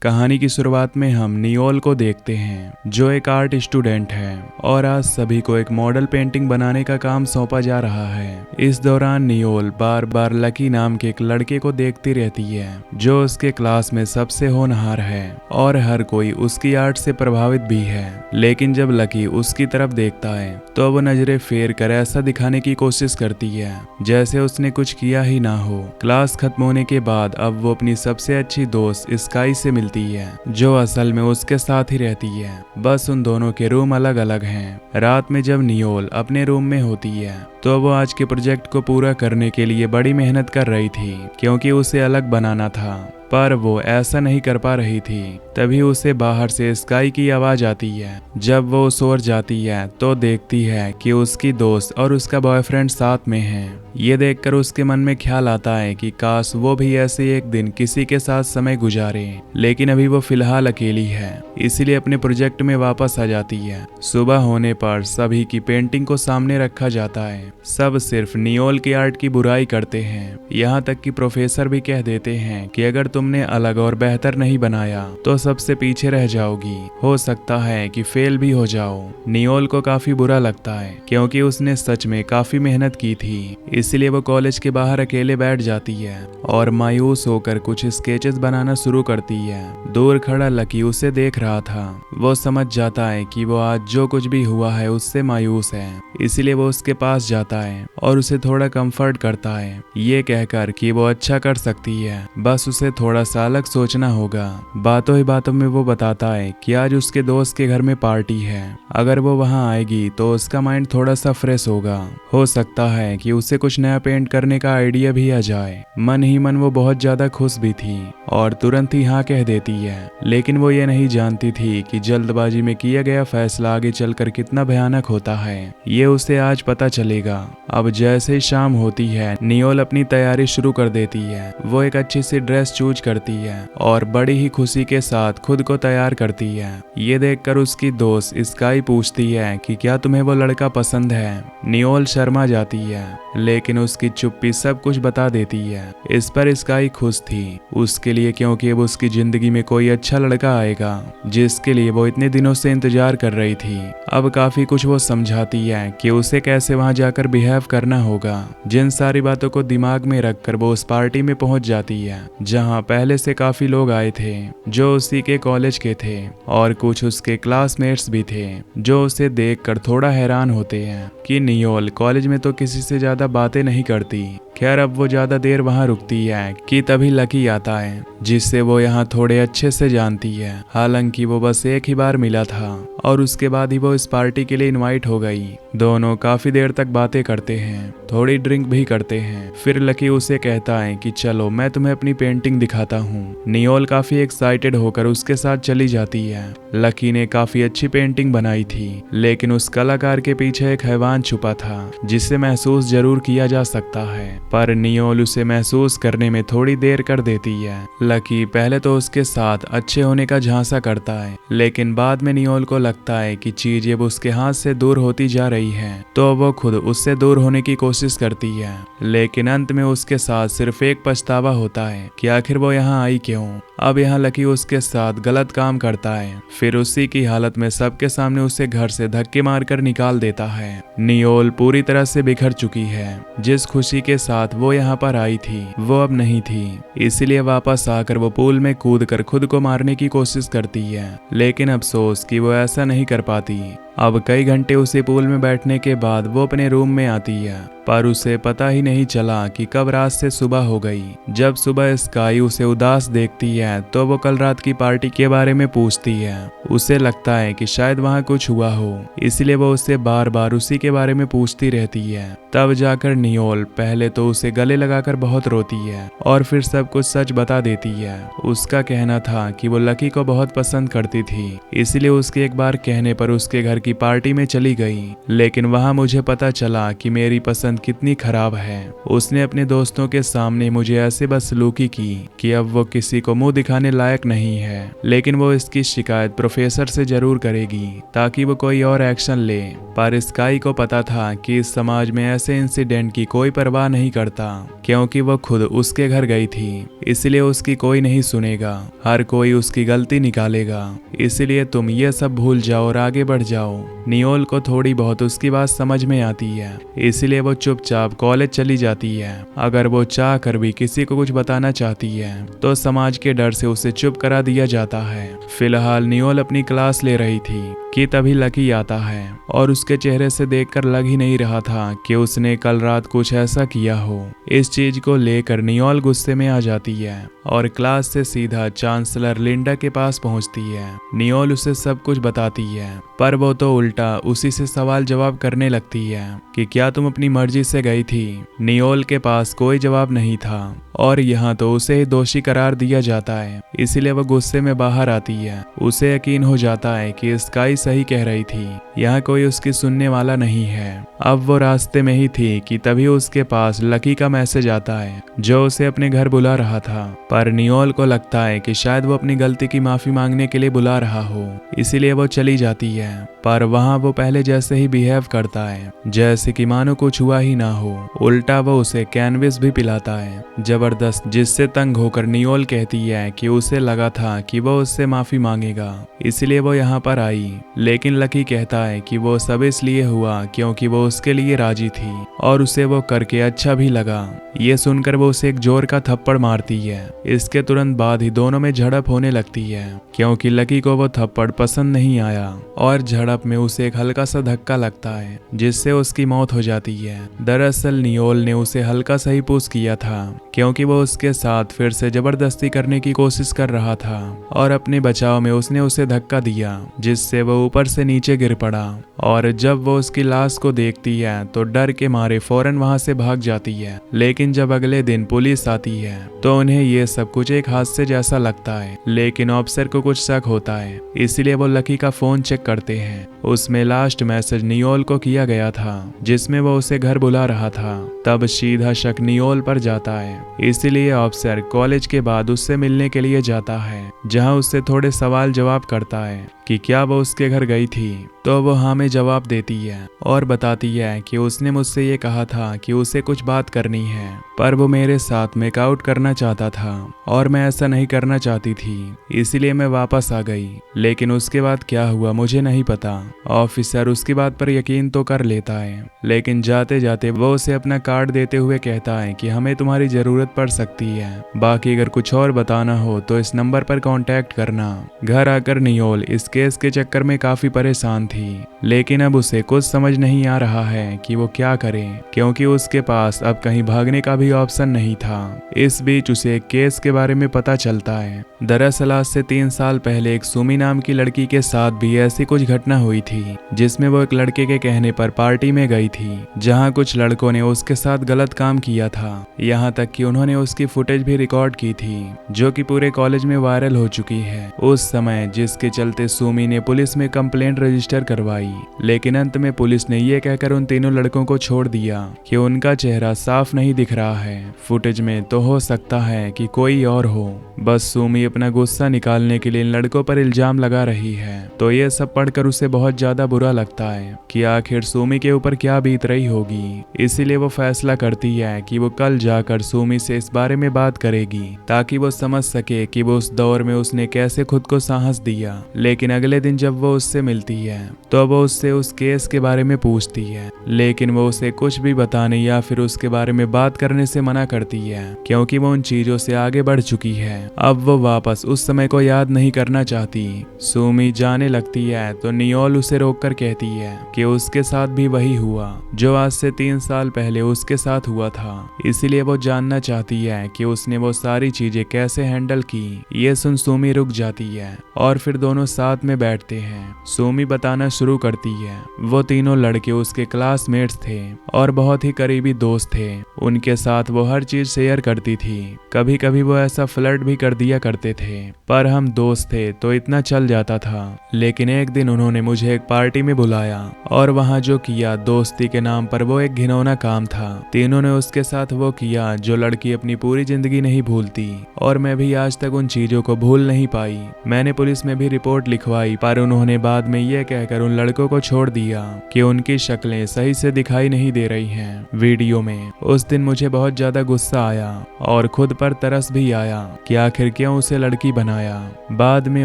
कहानी की शुरुआत में हम नियोल को देखते हैं, जो एक आर्ट स्टूडेंट है और आज सभी को एक मॉडल पेंटिंग बनाने का काम सौंपा जा रहा है। इस दौरान नियोल बार बार लकी नाम के एक लड़के को देखती रहती है, जो उसके क्लास में सबसे होनहार है और हर कोई उसकी आर्ट से प्रभावित भी है। लेकिन जब लकी उसकी तरफ देखता है तो वो नजरें फेर कर ऐसा दिखाने की कोशिश करती है जैसे उसने कुछ किया ही ना हो। क्लास खत्म होने के बाद अब वो अपनी सबसे अच्छी दोस्त स्काई से मिलती है, जो असल में उसके साथ ही रहती है, बस उन दोनों के रूम अलग अलग हैं। रात में जब नियोल अपने रूम में होती है तो वो आज के प्रोजेक्ट को पूरा करने के लिए बड़ी मेहनत कर रही थी, क्योंकि उसे अलग बनाना था, पर वो ऐसा नहीं कर पा रही थी। तभी उसे बाहर से स्काई की आवाज आती है। जब वो उस ओर जाती है तो देखती है कि उसकी दोस्त और उसका बॉयफ्रेंड साथ में हैं। ये देखकर उसके मन में ख्याल आता है कि काश वो भी ऐसे एक दिन किसी के साथ समय गुजारे, लेकिन अभी वो फिलहाल अकेली है, इसीलिए अपने प्रोजेक्ट में वापस आ जाती है। सुबह होने पर सभी की पेंटिंग को सामने रखा जाता है। सब सिर्फ नियोल की आर्ट की बुराई करते हैं, यहाँ तक कि प्रोफेसर भी कह देते हैं कि अगर तुमने अलग और बेहतर नहीं बनाया तो सबसे पीछे रह जाओगी, हो सकता है कि फेल भी हो जाओ। नियोल को काफी बुरा लगता है, क्योंकि उसने सच में काफी मेहनत की थी, इसलिए वो कॉलेज के बाहर अकेले बैठ जाती है और मायूस होकर कुछ स्केचेस बनाना शुरू करती है। दूर खड़ा लकी उसे देख रहा था। वो समझ जाता है कि वो आज जो कुछ भी हुआ है उससे मायूस है, इसलिए वो उसके पास जाता है और उसे थोड़ा कंफर्ट करता है, ये कहकर कि वो अच्छा कर सकती है, बस उसे थोड़ा सा अलग सोचना होगा। बातों ही बातों में वो बताता है कि आज उसके दोस्त के घर में पार्टी है, अगर वो वहां आएगी तो उसका माइंड थोड़ा सा फ्रेश होगा, हो सकता है कि उसे कुछ नया पेंट करने का आइडिया भी आ जाए। मन ही मन वो बहुत ज्यादा खुश भी थी और तुरंत ही हाँ कह देती है, लेकिन वो ये नहीं जानती थी कि जल्दबाजी में किया गया फैसला आगे चलकर कितना भयानक होता है। ये उसे आज पता चलेगा। अब जैसे ही शाम होती है, नियोल अपनी तैयारी शुरू कर देती है। वो एक अच्छी सी ड्रेस चूज करती है और बड़ी ही खुशी के साथ खुद को तैयार करती है। ये देखकर उसकी दोस्त स्काई पूछती है कि क्या तुम्हें वो लड़का पसंद है। नियोल शर्मा जाती है, लेकिन उसकी चुप्पी सब कुछ बता देती है। इस पर स्काई खुश थी उसके लिए, क्योंकि अब उसकी जिंदगी में कोई अच्छा लड़का आएगा जिसके लिए वो इतने दिनों से इंतजार कर रही थी। अब काफी कुछ वो समझाती है कि उसे कैसे वहां जाकर बिहेव करना होगा। जिन सारी बातों को दिमाग में रखकर वो उस पार्टी में पहुंच जाती है, जहां पहले से काफी लोग आए थे जो उसी के कॉलेज के थे और कुछ उसके क्लासमेट्स भी थे, जो उसे देखकर थोड़ा हैरान होते हैं कि नियोल कॉलेज में तो किसी से ज्यादा बातें नहीं करती। खैर, अब वो ज्यादा देर वहां रुकती है कि तभी लकी आता है, जिससे वो यहाँ थोड़े अच्छे से जानती है। हालांकि वो बस एक ही बार मिला था और उसके बाद ही वो इस पार्टी के लिए इनवाइट हो गई। दोनों काफी देर तक बातें करते हैं, थोड़ी ड्रिंक भी करते हैं। फिर लकी उसे कहता है कि चलो मैं तुम्हें अपनी पेंटिंग दिखाता हूँ। नियोल काफी एक्साइटेड होकर उसके साथ चली जाती है। लकी ने काफी अच्छी पेंटिंग बनाई थी, लेकिन उस कलाकार के पीछे एक हैवान छुपा था जिसे महसूस जरूर किया जा सकता है, पर नियोल उसे महसूस करने में थोड़ी देर कर देती है। लकी पहले तो उसके साथ अच्छे होने का झांसा करता है, लेकिन बाद में नियोल को लगता है कि चीज जब उसके हाथ से दूर होती जा रही है तो वो खुद उससे दूर होने की कोशिश करती है। लेकिन अंत में उसके साथ सिर्फ एक पछतावा होता है कि आखिर वो यहाँ आई क्यों। अब यहाँ लकी उसके साथ गलत काम करता है, फिर उसी की हालत में सबके सामने उसे घर से धक्के मारकर निकाल देता है। नियोल पूरी तरह से बिखर चुकी है। जिस खुशी के साथ वो यहाँ पर आई थी वो अब नहीं थी, इसीलिए वापस आकर वो पूल में कूदकर खुद को मारने की कोशिश करती है, लेकिन अफसोस कि वो ऐसा नहीं कर पाती। अब कई घंटे उसे पूल में बैठने के बाद वो अपने रूम में आती है, पर उसे पता ही नहीं चला कि कब रात से सुबह हो गई। जब सुबह स्काई उसे उदास देखती है तो वो कल रात की पार्टी के बारे में पूछती है। उसे लगता है कि शायद वहाँ कुछ हुआ हो, इसलिए वो उससे बार बार उसी के बारे में पूछती रहती है। तब जाकर नियोल पहले तो उसे गले लगाकर बहुत रोती है और फिर सब कुछ सच बता देती है। उसका कहना था कि वो लकी को बहुत पसंद करती थी, इसलिए उसके एक बार कहने पर उसके घर की पार्टी में चली गई, लेकिन वहां मुझे पता चला कि मेरी पसंद कितनी खराब है। उसने अपने दोस्तों के सामने मुझे ऐसे बदसलूकी की कि अब वो किसी को मुंह दिखाने लायक नहीं है, लेकिन वो इसकी शिकायत प्रोफेसर से जरूर करेगी ताकि वो कोई और एक्शन ले। पर स्काई को पता था कि इस समाज में ऐसे इंसिडेंट की कोई परवाह नहीं करता, क्योंकि वो खुद उसके घर गई थी। इसलिए उसकी कोई नहीं सुनेगा, हर कोई उसकी गलती निकालेगा। इसलिए तुम ये सब भूल जाओ और आगे बढ़ जाओ। नियोल को थोड़ी बहुत उसकी बात समझ में आती है, इसलिए वो चुपचाप कॉलेज चली जाती है। अगर वो चाह कर भी किसी को कुछ बताना चाहती है तो समाज के डर से उसे चुप करा दिया जाता है। फिलहाल नियोल अपनी क्लास ले रही थी कि तभी लकी आता है और उसके चेहरे से देखकर लग ही नहीं रहा था कि उसने कल रात कुछ ऐसा किया हो। इस चीज को लेकर नियोल गुस्से में आ जाती है और क्लास से सीधा चांसलर लिंडा के पास पहुंचती है। नियोल उसे सब कुछ बताती है, पर वो तो उल्टा उसी से सवाल जवाब करने लगती है कि क्या तुम अपनी मर्जी से गई थी। नियोल के पास कोई जवाब नहीं था और यहाँ तो उसे ही दोषी करार दिया जाता है, इसलिए वो गुस्से में बाहर आती है। उसे यकीन हो जाता है कि स्काई सही कह रही थी, यहाँ कोई उसकी सुनने वाला नहीं है। अब वो रास्ते में ही थी कि तभी उसके पास लकी का मैसेज आता है जो उसे अपने घर बुला रहा था। पर नियोल को लगता है कि शायद वो अपनी गलती की माफी मांगने के लिए बुला रहा हो, इसीलिए वो चली जाती है। पर वहाँ वो पहले जैसे ही बिहेव करता है, जैसे कि मानो कुछ हुआ ही ना हो। उल्टा वो उसे कैनविस भी पिलाता है जबरदस्त, जिससे तंग होकर नियोल कहती है कि उसे लगा था कि वो उससे माफी मांगेगा, इसलिए वो यहाँ पर आई। लेकिन लकी कहता है कि वो सब इसलिए हुआ क्योंकि वो उसके लिए राजी थी और उसे वो करके अच्छा भी लगा। ये सुनकर वो उसे एक जोर का थप्पड़ मारती है। इसके तुरंत बाद ही दोनों में झड़प होने लगती है, क्योंकि लकी को वो थप्पड़ पसंद नहीं आया और झड़प में उसे एक हल्का सा धक्का लगता है, जिससे उसकी मौत हो जाती है। दरअसल नियोल ने उसे हल्का सा ही पुश किया था, क्योंकि वो उसके साथ फिर से जबरदस्ती करने की कोशिश कर रहा था और अपने बचाव में उसने उसे धक्का दिया, जिससे वो ऊपर से नीचे गिर पड़ा। और जब वो उसकी लाश को देखती है तो डर के मारे फौरन वहां से भाग जाती है। लेकिन जब अगले दिन पुलिस आती है तो उन्हें ये सब कुछ एक हादसे जैसा लगता है, लेकिन ऑफिसर को कुछ शक होता है, इसलिए वो लकी का फोन चेक करते हैं। उसमें लास्ट मैसेज नियोल को किया गया था, जिसमें वो उसे घर बुला रहा था। तब सीधा शक नियोल पर जाता है, इसलिए ऑफिसर कॉलेज के बाद उससे मिलने के लिए जाता है, जहां उससे थोड़े सवाल जवाब करता है कि क्या वो उसके घर गई थी। तो वो हाँ में जवाब देती है और बताती है कि उसने मुझसे ये कहा था कि उसे कुछ बात करनी है, पर वो मेरे साथ मेकआउट करना चाहता था और मैं ऐसा नहीं करना चाहती थी, इसलिए मैं वापस आ गई। लेकिन उसके बाद क्या हुआ मुझे नहीं पता। ऑफिसर उसकी बात पर यकीन तो कर लेता है, लेकिन जाते जाते वो उसे अपना कार्ड देते हुए कहता है कि हमें तुम्हारी जरूरत पड़ सकती है, बाकी अगर कुछ और बताना हो तो इस नंबर पर कांटेक्ट करना। घर आकर नियोल इस केस के चक्कर में काफी परेशान थी, लेकिन अब उसे कुछ समझ नहीं आ रहा है कि वो क्या करे, क्योंकि उसके पास अब कहीं भागने का भी ऑप्शन नहीं था। इस बीच उसे एक केस के बारे में पता चलता है। दरअसल आज से 3 साल पहले एक सुमी नाम की लड़की के साथ भी ऐसी कुछ घटना हुई थी, जिसमें वो एक लड़के के कहने पर पार्टी में गई थी, जहां कुछ लड़कों ने उसके साथ गलत काम किया था। यहाँ तक कि उन्होंने उसकी फुटेज भी रिकॉर्ड की थी, जो कि पूरे कॉलेज में वायरल हो चुकी है उस समय, जिसके चलते सुमी ने पुलिस में कंप्लेंट रजिस्टर करवाई। लेकिन अंत में पुलिस ने ये कहकर उन तीनों लड़कों को छोड़ दिया कि उनका चेहरा साफ नहीं दिख रहा है फुटेज में, तो हो सकता है कि कोई और हो। बस सुमी अपना गुस्सा निकालने के लिए इन लड़कों पर इल्जाम लगा रही है। तो ये सब पढ़कर उसे बहुत ज्यादा बुरा लगता है कि आखिर सुमी के ऊपर क्या बीत रही होगी। इसीलिए वो फैसला करती है कि वो कल जाकर सुमी से इस बारे में बात करेगी, ताकि वो समझ सके कि वो उस दौर में उसने कैसे खुद को साहस दिया। लेकिन अगले दिन जब वो उससे मिलती है तो वो उससे उस केस के बारे में पूछती है, लेकिन वो उसे कुछ भी बताने या फिर उसके बारे में बात करने से मना करती है, क्योंकि वो उन चीजों से आगे बढ़ चुकी है। अब वो वापस उस समय को याद नहीं करना चाहती। सुमी जाने लगती है तो नियोल उसे रोककर कहती है कि उसके साथ भी वही हुआ जो आज से 3 साल पहले उसके साथ हुआ था, इसीलिए वो जानना चाहती है कि उसने वो सारी चीजें कैसे हैंडल की। ये सुन सुमी रुक जाती जाती है और फिर दोनों साथ में बैठते हैं। सुमी बताना शुरू करती है वो तीनों लड़के उसके क्लासमेट्स थे और बहुत ही करीबी दोस्त थे। उनके साथ वो हर चीज शेयर करती थी। कभी कभी वो ऐसा फ्लर्ट भी कर दिया करते थे, पर हम दोस्त थे तो इतना चल जाता था। लेकिन एक दिन उन्होंने मुझे एक पार्टी में बुलाया और वहाँ जो किया दोस्ती के नाम पर वो एक घिनौना काम था। तीनों ने उसके साथ वो किया जो लड़की अपनी पूरी जिंदगी नहीं भूलती, और मैं भी आज तक उन चीजों को भूल नहीं पाई। मैंने पुलिस में भी रिपोर्ट लिखवाई, पर उन्होंने बाद में ये कहकर उन लड़कों को छोड़ दिया कि उनकी शक्लें सही से दिखाई नहीं दे रही हैं वीडियो में। उस दिन मुझे बहुत ज्यादा गुस्सा आया और खुद पर तरस भी आया कि आखिर क्यों उसे लड़की बनाया। बाद में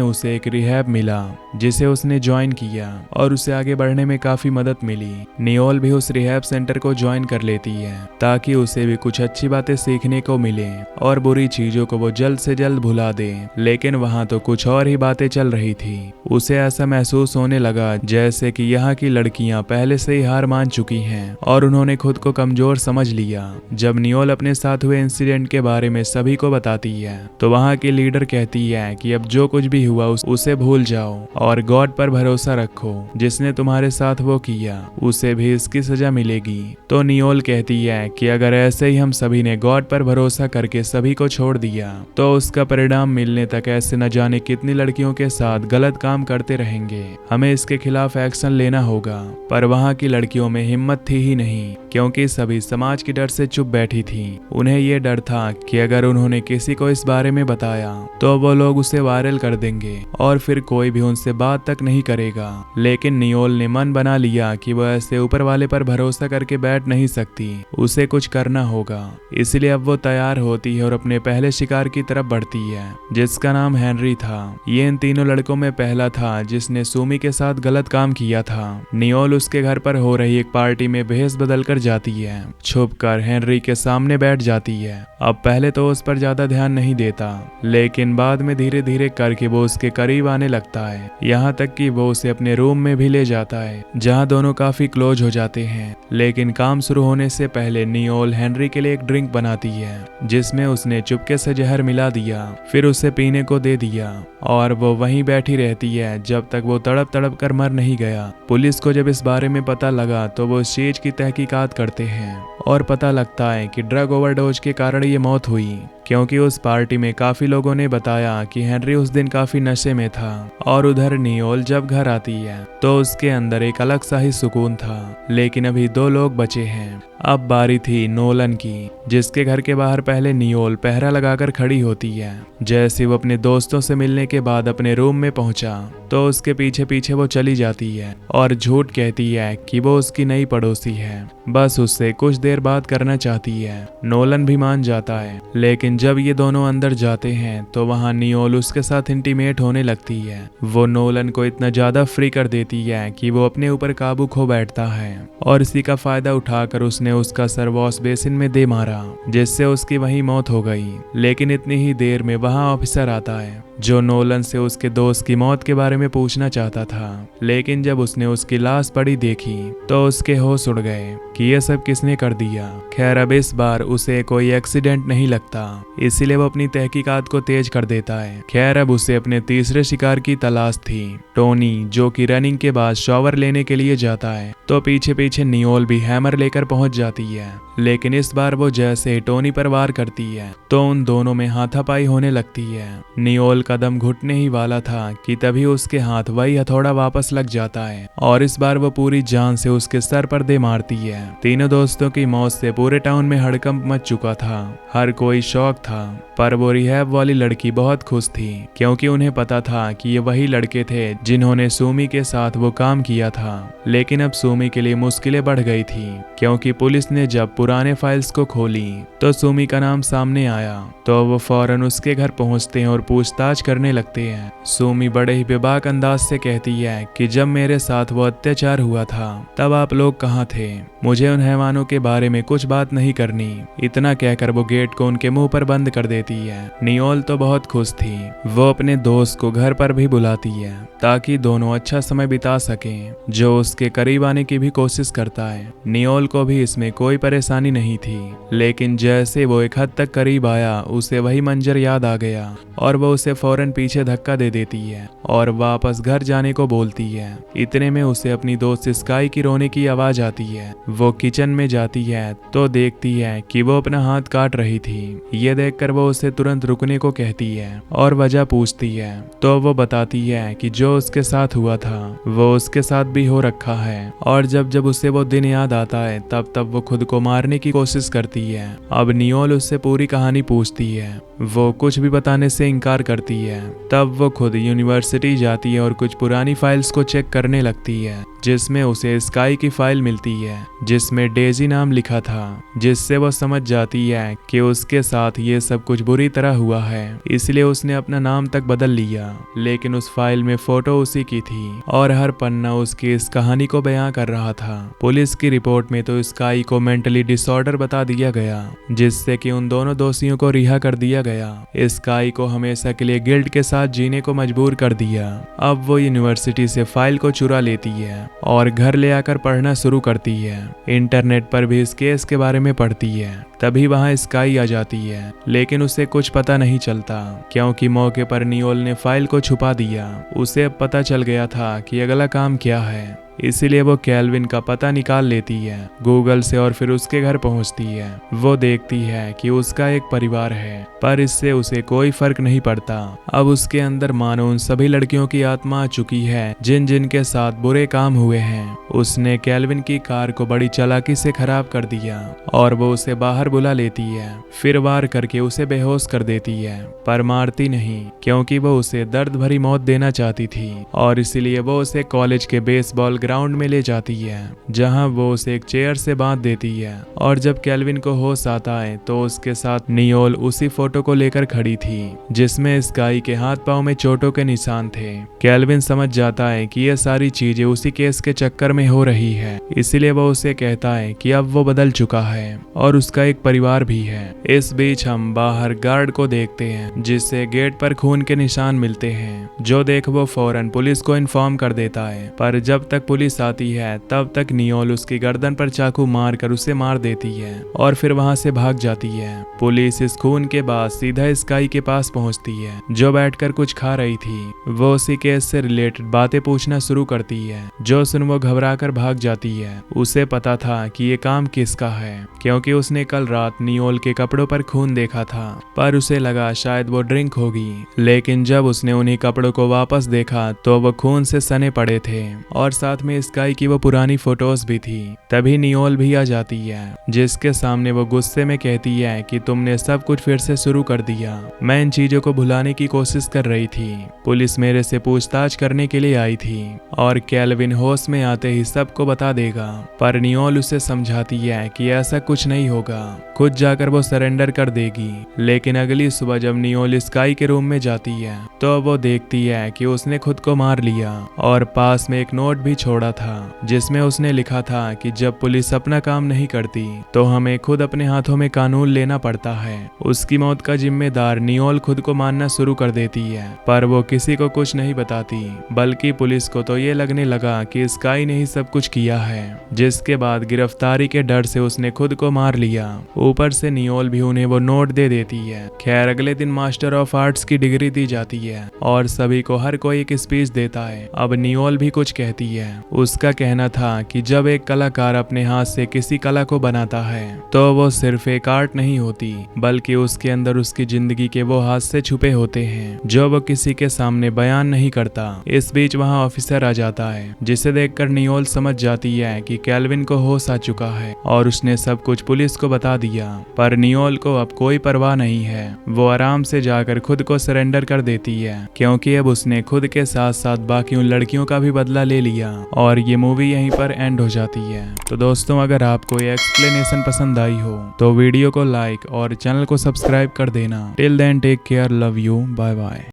उसे एक रिहैब मिला जिसे उसने ज्वाइन किया और उसे आगे बढ़ने में काफी मदद मिली। नियोल भी उस रिहैब सेंटर को ज्वाइन कर लेती है ताकि उसे भी कुछ अच्छी बातें सीखने को मिले और बुरी चीजों को वो जल्द से जल्द भुला दे। लेकिन वहाँ तो कुछ और ही बातें चल रही थी। उसे ऐसा महसूस होने लगा जैसे कि यहाँ की लड़कियां पहले से ही हार मान चुकी हैं और उन्होंने खुद को कमजोर समझ लिया। जब नियोल अपने साथ हुए इंसिडेंट के बारे में सभी को बताती है तो वहाँ की लीडर कहती है कि अब जो कुछ भी हुआ उसे भूल जाओ और गॉड पर भरोसा रखो। जिसने तुम्हारे साथ वो किया उसे भी इसकी सजा मिलेगी। तो नियोल कहती है कि अगर ऐसे ही हम सभी ने गॉड पर भरोसा करके सभी को छोड़ दिया तो उसका परिणाम मिलने तक ऐसे न जाने कितनी लड़कियों के साथ गलत काम करते रहेंगे। हमें इसके खिलाफ एक्शन लेना होगा। पर वहाँ की लड़कियों में हिम्मत थी ही नहीं, क्योंकि सभी समाज के डर से चुप बैठी थी। उन्हें ये डर था कि अगर उन्होंने किसी को इस बारे में बताया तो वो लोग उसे वायरल कर देंगे और फिर कोई भी उनसे बात तक नहीं करेगा। लेकिन नियोल ने मन बना लिया कि वह ऐसे ऊपर वाले पर भरोसा करके बैठ नहीं सकती, उसे कुछ करना होगा। इसलिए अब वो तैयार होती है और अपने पहले शिकार की तरफ बढ़ती है जिसका नाम हेनरी था। ये इन तीनों लड़कों में पहला था जिसने सुमी के साथ गलत काम किया था। नियोल उसके घर पर हो रही एक पार्टी में भेष बदल कर जाती है, छुपकर हेनरी के सामने बैठ जाती है। अब पहले तो उस पर ज्यादा ध्यान नहीं देता, लेकिन बाद में धीरे धीरे करके वो उसके करीब आने लगता है, यहाँ तक कि वो उसे अपने रूम में भी ले जाता है जहाँ दोनों काफी क्लोज हो जाते हैं। लेकिन काम शुरू होने से पहले नियोल हेनरी के लिए एक ड्रिंक बनाती है जिसमें उसने चुपके से जहर मिला दिया, फिर उसे पीने को दे दिया और वो वहीं बैठी रहती है जब तक वो तड़प तड़प कर मर नहीं गया। पुलिस को जब इस बारे में पता लगा तो वो इस चीज की तहकीकात करते हैं और पता लगता है कि ड्रग ओवरडोज के कारण ये मौत हुई, क्योंकि उस पार्टी में काफी लोगों ने बताया कि हेनरी उस दिन काफी नशे में था। और उधर नियोल जब घर आती है तो उसके अंदर एक अलग सा ही सुकून था। लेकिन अभी 2 लोग बचे हैं। अब बारी थी नोलन की, जिसके घर के बाहर पहले नियोल पहरा लगाकर खड़ी होती है। जैसे वो अपने दोस्तों से मिलने के बाद अपने रूम में पहुंचा तो उसके पीछे पीछे वो चली जाती है और झूठ कहती है कि वो उसकी नई पड़ोसी है, बस उससे कुछ देर बात करना चाहती है। नोलन भी मान जाता है, लेकिन जब ये दोनों अंदर जाते हैं तो वहाँ नियोल उसके साथ इंटीमेट होने लगती है। वो नोलन को इतना ज्यादा फ्री कर देती है कि वो अपने ऊपर काबू खो बैठता है और इसी का फायदा उठाकर उसने उसका सर वॉश बेसिन में दे मारा, जिससे उसकी वहीं मौत हो गई। लेकिन इतनी ही देर में वहाँ ऑफिसर आता है जो नोलन से उसके दोस्त की मौत के बारे में पूछना चाहता था। लेकिन जब उसने उसकी लाश पड़ी देखी तो उसके होश उड़ गए कि ये सब किसने कर दिया। खैर अब इस बार उसे कोई एक्सीडेंट नहीं लगता, इसीलिए वो अपनी तहकीकात को तेज कर देता है। खैर अब उसे अपने तीसरे शिकार की तलाश थी, टोनी, जो कि रनिंग के बाद शॉवर लेने के लिए जाता है। तो पीछे पीछे नियोल भी हैमर लेकर पहुंच जाती है, लेकिन इस बार वो जैसे टोनी पर वार करती है तो उन दोनों में हाथापाई होने लगती है। नियोल कदम घुटने ही वाला था कि तभी उसके हाथ वही हथौड़ा वापस लग जाता है और इस बार वो पूरी जान से उसके सर पर दे मारती है। तीनों दोस्तों की मौत से पूरे टाउन में हड़कंप मच चुका था, हर कोई शौक था। पर वो रिहैब वाली लड़की बहुत खुश थी, क्योंकि उन्हें पता था कि ये वही लड़के थे जिन्होंने सुमी के साथ वो काम किया था। लेकिन अब सुमी के लिए मुश्किलें बढ़ गई थी, क्योंकि पुलिस ने जब पुराने फाइल्स को खोली तो सुमी का नाम सामने आया। तो वो फौरन उसके घर पहुंचते हैं और पूछताछ करने लगते हैं। सुमी बड़े ही बेबाक मजाक अंदाज से कहती है कि जब मेरे साथ वो अत्याचार हुआ था तब आप लोग कहाँ थे, मुझे उन हैवानों के बारे में कुछ बात नहीं करनी। इतना कहकर वो गेट को उनके मुंह पर बंद कर देती है। नियोल तो बहुत खुश थी। वो अपने दोस्त को घर पर भी बुलाती है ताकि दोनों अच्छा समय बिता सकें, जो उसके करीब आने की भी कोशिश करता है। नियोल को भी इसमें कोई परेशानी नहीं थी, लेकिन जैसे वो एक हद तक करीब आया उसे वही मंजर याद आ गया और वो उसे फौरन पीछे धक्का दे देती है और वापस घर जाने को बोलती है। इतने में उसे अपनी दोस्त स्काई की रोने की आवाज आती है। वो किचन में जाती है तो देखती है कि वो अपना हाथ काट रही थी। ये देखकर वो उसे तुरंत रुकने को कहती है और वजह पूछती है तो वो बताती है कि जो उसके साथ हुआ था वो उसके साथ भी हो रखा है और जब जब उसे वो दिन याद आता है तब तब वो खुद को मारने की कोशिश करती है। अब नियोल उससे पूरी कहानी पूछती है। वो कुछ भी बताने से इनकार करती है। तब वो खुद यूनिवर्सिटी जाती है और कुछ पुरानी फाइल्स को चेक करने लगती है, जिसमें उसे स्काई की फाइल मिलती है जिसमें डेजी नाम लिखा था, जिससे वो समझ जाती है कि उसके साथ ये सब कुछ बुरी तरह हुआ है, इसलिए उसने अपना नाम तक बदल लिया। लेकिन उस फाइल में फोटो उसी की थी और हर पन्ना उसकी इस कहानी को बयां कर रहा था। पुलिस की रिपोर्ट में तो स्काई को मेंटली डिसऑर्डर बता दिया गया, जिससे कि उन दोनों दोषियों को रिहा कर दिया गया। स्काई को हमेशा के लिए गिल्ट के साथ जीने को मजबूर कर दिया। अब वो यूनिवर्सिटी से फाइल को चुरा लेती है और घर ले आकर पढ़ना शुरू करती है। इंटरनेट पर भी इस केस के बारे में पढ़ती है। तभी वहां स्काई आ जाती है, लेकिन उसे कुछ पता नहीं चलता क्योंकि मौके पर नियोल ने फाइल को छुपा दिया। उसे अब पता चल गया था कि अगला काम क्या है, इसीलिए वो केल्विन का पता निकाल लेती है गूगल से और फिर उसके घर पहुंचती है। वो देखती है कि उसका एक परिवार है, पर इससे उसे कोई फर्क नहीं पड़ता। अब उसके अंदर मानो उन सभी लड़कियों की आत्मा आ चुकी है जिन जिन के साथ बुरे काम हुए हैं। उसने केल्विन की कार को बड़ी चालाकी से खराब कर दिया और वो उसे बाहर बुला लेती है, फिर वार करके उसे बेहोश कर देती है, पर मारती नहीं क्योंकि वो उसे दर्द भरी मौत देना चाहती थी और इसीलिए वो उसे कॉलेज के बेसबॉल ग्राउंड में ले जाती है, जहां वो उसे एक चेयर से बांध देती है। और जब केल्विन को होश आता है तो उसके साथ नियोल उसी फोटो को लेकर खड़ी थी जिसमें स्काई के हाथ पांव में चोटों के निशान थे। केल्विन समझ जाता है कि ये सारी चीजें उसी केस के चक्कर में हो रही है, इसीलिए वो उसे कहता है कि अब वो बदल चुका है और उसका एक परिवार भी है। इस बीच हम बाहर गार्ड को देखते हैं जिससे गेट पर खून के निशान मिलते हैं, जो देख वो फौरन पुलिस को इन्फॉर्म कर देता है। पर जब तक पुलिस आती है तब तक नियोल उसकी गर्दन पर चाकू मारकर उसे मार देती है और फिर वहां से भाग जाती है। पुलिस इस खून के बाद सीधा स्काई के पास पहुंचती है, जो बैठकर कुछ खा रही थी। वो उसी केस से रिलेटेड बातें पूछना शुरू करती है, जो सुन वो घबराकर भाग जाती है। उसे पता था कि ये काम किसका है क्योंकि उसने कल रात नियोल के कपड़ों पर खून देखा था, पर उसे लगा शायद वो ड्रिंक होगी। लेकिन जब उसने उन्हीं कपड़ों को वापस देखा तो वो खून से सने पड़े थे और साथ में स्काई की वो पुरानी फोटोज भी थी। तभी नियोल भी आ जाती है, जिसके सामने वो गुस्से में कहती है कि तुमने सब कुछ फिर से शुरू कर दिया। मैं इन चीजों को भुलाने की कोशिश कर रही थी। पुलिस मेरे से पूछताछ करने के लिए आई थी और केल्विन होश में आते ही सबको बता देगा, पर नियोल उसे समझाती है कि ऐसा कुछ नहीं होगा, खुद जाकर वो सरेंडर कर देगी। लेकिन अगली सुबह जब नियोल स्काई के रूम में जाती है तो वो देखती है कि उसने खुद को मार लिया और पास में एक नोट भी छोड़ा था जिसमें उसने लिखा था कि जब पुलिस अपना काम नहीं करती तो हमें खुद अपने हाथों में कानून लेना पड़ता है। उसकी मौत का जिम्मेदार नियोल खुद को मानना शुरू कर देती है, पर वो किसी को कुछ नहीं बताती, बल्कि पुलिस को तो ये लगने लगा कि स्काई ने ही सब कुछ किया है, जिसके बाद गिरफ्तारी के डर से उसने खुद को मार लिया। ऊपर से नियोल भी उन्हें वो नोट दे देती है। खैर अगले दिन मास्टर ऑफ आर्ट्स की डिग्री दी जाती है और सभी को हर कोई एक स्पीच देता है। अब नियोल भी कुछ कहती है। उसका कहना था कि जब एक कलाकार अपने हाथ से किसी कला को बनाता है तो वो सिर्फ एक आर्ट नहीं होती, बल्कि उसके अंदर उसकी जिंदगी के वो हादसे छुपे होते हैं जो वो किसी के सामने बयान नहीं करता। इस बीच वहाँ ऑफिसर आ जाता है, जिसे देखकर नियोल समझ जाती है कि केल्विन को होश आ चुका है और उसने सब कुछ पुलिस को बता दिया। पर नियोल को अब कोई परवाह नहीं है। वो आराम से जाकर खुद को सरेंडर कर देती है क्योंकि अब उसने खुद के साथ साथ बाकी उन लड़कियों का भी बदला ले लिया। और ये मूवी यहीं पर एंड हो जाती है। तो दोस्तों अगर आपको ये एक्सप्लेनेशन पसंद आई हो तो वीडियो को लाइक और चैनल को सब्सक्राइब कर देना। Till then take care, love you, bye bye.